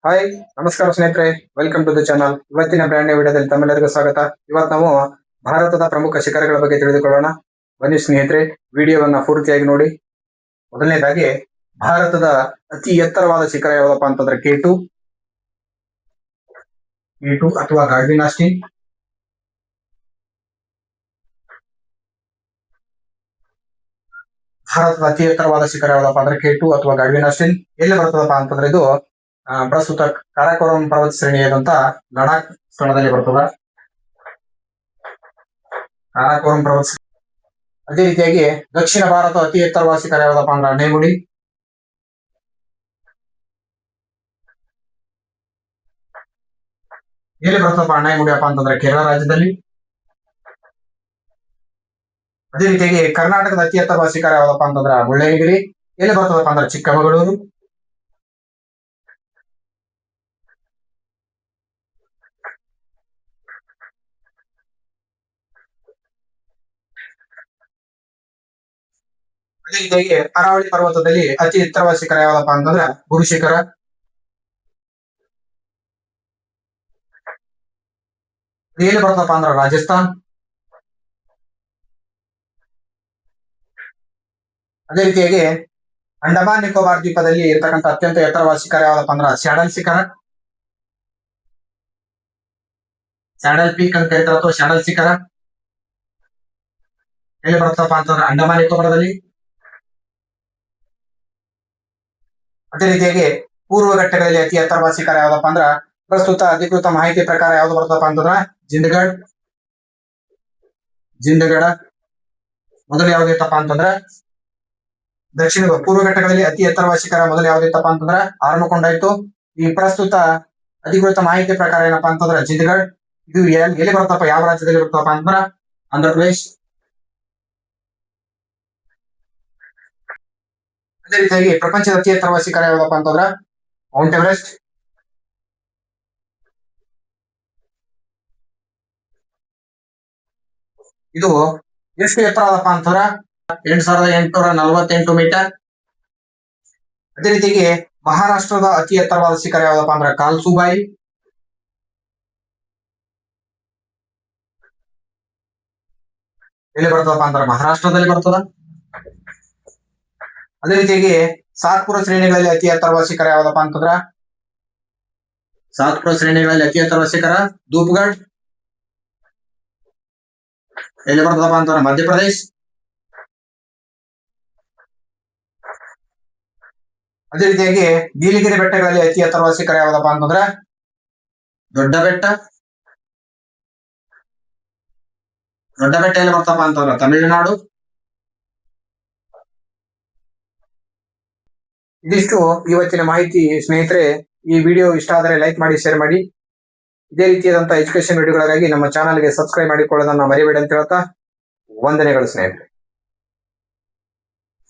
Hi, ನಮಸ್ಕಾರ ಸ್ನೇಹಿತರೆ. Welcome to the channel. ಇವತ್ತಿನ ಬ್ರ್ಯಾಂಡ್ ವಿಡಿಯೋದಲ್ಲಿ ತಮ್ಮೆಲ್ಲರಿಗೂ ಸ್ವಾಗತ. ಇವತ್ತು ನಾವು ಭಾರತದ ಪ್ರಮುಖ ಶಿಖರಗಳ ಬಗ್ಗೆ ತಿಳಿದುಕೊಳ್ಳೋಣ. ಬನ್ನಿ ಸ್ನೇಹಿತರೆ, ವಿಡಿಯೋವನ್ನ ಪೂರ್ತಿಯಾಗಿ ನೋಡಿ. ಮೊದಲನೇದಾಗಿ ಭಾರತದ ಅತಿ ಎತ್ತರವಾದ ಶಿಖರ ಯಾವುದಪ್ಪ ಅಂತಂದ್ರೆ K2 ಅಥವಾ ಗಾಡ್ವಿನ್ ಆಸ್ಟಿನ್. ಭಾರತದ ಅತಿ ಎತ್ತರವಾದ ಶಿಖರ ಯಾವುದಪ್ಪ ಅಂದ್ರೆ K2 ಅಥವಾ ಗಾಡ್ವಿನ್ ಆಸ್ಟಿನ್. ಎಲ್ಲಿ ಬರ್ತದಪ್ಪ ಅಂತಂದ್ರೆ ಇದು ಪ್ರಸ್ತುತ ಕಾರಾಕೋರಂ ಪರ್ವತ ಶ್ರೇಣಿಯಾದಂತ ಲಡಾಖ್ ಸ್ಥಳದಲ್ಲಿ ಬರ್ತದ. ಕಾರಾಕೋರಂ ಪರ್ವತ. ಅದೇ ರೀತಿಯಾಗಿ ದಕ್ಷಿಣ ಭಾರತ ಅತಿ ಎತ್ತರವಾದ ಶಿಖರ ಯಾವುದಪ್ಪ ಅಂದ್ರೆ ಅಣ್ಣೈಮುಡಿ. ಎಲ್ಲಿ ಬರ್ತದಪ್ಪ ಅಣ್ಣೈಮುಡಿ ಅಪ್ಪ ಅಂತಂದ್ರೆ ಕೇರಳ ರಾಜ್ಯದಲ್ಲಿ. ಅದೇ ರೀತಿಯಾಗಿ ಕರ್ನಾಟಕದ ಅತಿ ಎತ್ತರವಾದ ಶಿಖರ ಯಾವುದಪ್ಪ ಅಂತಂದ್ರೆ ಮುಳ್ಳಯ್ಯನಗಿರಿ. ಎಲ್ಲಿ ಬರ್ತದಪ್ಪ ಅಂದ್ರೆ ಚಿಕ್ಕಮಗಳೂರು. ಅದೇ ರೀತಿಯಾಗಿ ಅರಾವಳಿ ಪರ್ವತದಲ್ಲಿ ಅತಿ ಎತ್ತರವಾದ ಶಿಖರ ಯಾವ್ದಪ್ಪ ಅಂತಂದ್ರೆ ಗುರುಶಿಖರ. ಎಲ್ಲಿ ಬರ್ತಪ್ಪ ಅಂದ್ರೆ ರಾಜಸ್ಥಾನ್. ಅದೇ ರೀತಿಯಾಗಿ ಅಂಡಮಾನ್ ನಿಕೋಬಾರ್ ದ್ವೀಪದಲ್ಲಿ ಇರ್ತಕ್ಕಂಥ ಅತ್ಯಂತ ಎತ್ತರವಾದ ಶಿಖರ ಯಾವ್ದಪ್ಪ ಅಂದ್ರೆ ಸ್ಯಾಡಲ್ ಶಿಖರ. ಸ್ಯಾಡಲ್ ಪೀಕ್ ಅಂತ ಕರೀತಾರ ಅಥವಾ ಸ್ಯಾಡಲ್ ಶಿಖರ. ಎಲ್ಲಿ ಬರ್ತಪ್ಪ ಅಂತಂದ್ರೆ ಅಂಡಮಾನ್ ನಿಕೋಬಾರದಲ್ಲಿ. ಅದೇ ರೀತಿಯಾಗಿ ಪೂರ್ವ ಘಟ್ಟಗಳಲ್ಲಿ ಅತಿ ಎತ್ತರವಾದ ಶಿಖರ ಯಾವ್ದಪ್ಪ ಅಂದ್ರ ಪ್ರಸ್ತುತ ಅಧಿಕೃತ ಮಾಹಿತಿ ಪ್ರಕಾರ ಯಾವ್ದು ಬರ್ತಪ್ಪ ಅಂತಂದ್ರ ಜಿಂದಗಡ. ಮೊದಲು ಯಾವ್ದಿತ್ತಪ್ಪ ಅಂತಂದ್ರ ದಕ್ಷಿಣ ಪೂರ್ವ ಘಟ್ಟಗಳಲ್ಲಿ ಅತಿ ಎತ್ತರವಾದ ಶಿಖರ ಮೊದಲು ಯಾವ್ದಿತ್ತಪ್ಪ ಅಂತಂದ್ರ ಆರ್ಮಕೊಂಡ ಇತ್ತು. ಈ ಪ್ರಸ್ತುತ ಅಧಿಕೃತ ಮಾಹಿತಿ ಪ್ರಕಾರ ಏನಪ್ಪಾ ಅಂತಂದ್ರ ಜಿಂದಗಡ್. ಇದು ಎಲ್ಲಿ ಬರ್ತಪ್ಪ, ಯಾವ ರಾಜ್ಯದಲ್ಲಿ ಬರ್ತಪ್ಪ ಅಂತಂದ್ರ ಆಂಧ್ರ ಪ್ರದೇಶ್. ಅದೇ ರೀತಿಯಾಗಿ ಪ್ರಪಂಚದ ಅತಿ ಎತ್ತರವಾದ ಶಿಖರ ಯಾವ್ದಪ್ಪ ಅಂತಂದ್ರ ಮೌಂಟ್ ಎವರೆಸ್ಟ್. ಇದು ಎಷ್ಟು ಎತ್ತರ ಅದಪ್ಪ ಅಂತಂದ್ರ 8,848 ಮೀಟರ್. ಅದೇ ರೀತಿಯಾಗಿ ಮಹಾರಾಷ್ಟ್ರದ ಅತಿ ಎತ್ತರವಾದ ಶಿಖರ ಯಾವ್ದಪ್ಪ ಅಂದ್ರ ಕಾಲ್ಸುಬಾಯಿ. ಎಲ್ಲಿ ಬರ್ತದಪ್ಪ ಅಂದ್ರ ಮಹಾರಾಷ್ಟ್ರದಲ್ಲಿ ಬರ್ತದ. ಅದೇ ರೀತಿಯಾಗಿ ಸಾತ್ಪುರ ಶ್ರೇಣಿಗಳಲ್ಲಿ ಅತಿ ಎತ್ತರವಾದ ಶಿಖರ ಯಾವ್ದಪ್ಪ ಅಂತಂದ್ರ ಶಿಖರ ಧೂಪ್ಗಢ್. ಎಲ್ಲಿ ಬರ್ತದಪ್ಪ ಅಂತಂದ್ರ ಮಧ್ಯಪ್ರದೇಶ್. ಅದೇ ರೀತಿಯಾಗಿ ನೀಲಗಿರಿ ಬೆಟ್ಟಗಳಲ್ಲಿ ಅತಿ ಎತ್ತರವಾದ ಶಿಖರ ಯಾವ್ದಪ್ಪ ಅಂತಂದ್ರ ದೊಡ್ಡ ಬೆಟ್ಟ. ಎಲ್ಲಿ ಬರ್ತಪ್ಪ ಅಂತಂದ್ರ ತಮಿಳುನಾಡು. ಇದಿಷ್ಟು ಇವತ್ತಿನ ಮಾಹಿತಿ ಸ್ನೇಹಿತರೆ. ಈ ವಿಡಿಯೋ ಇಷ್ಟ ಆದರೆ ಲೈಕ್ ಮಾಡಿ, ಶೇರ್ ಮಾಡಿ. ಇದೇ ರೀತಿಯಾದಂತಹ ಎಜುಕೇಶನ್ ವಿಡಿಯೋಗಳಿಗಾಗಿ ನಮ್ಮ ಚಾನಲ್ಗೆ ಸಬ್ಸ್ಕ್ರೈಬ್ ಮಾಡಿಕೊಳ್ಳೋದನ್ನ ಮರಿಬೇಡಿ ಅಂತ ಹೇಳ್ತಾ ವಂದನೆಗಳು ಸ್ನೇಹಿತರೆ.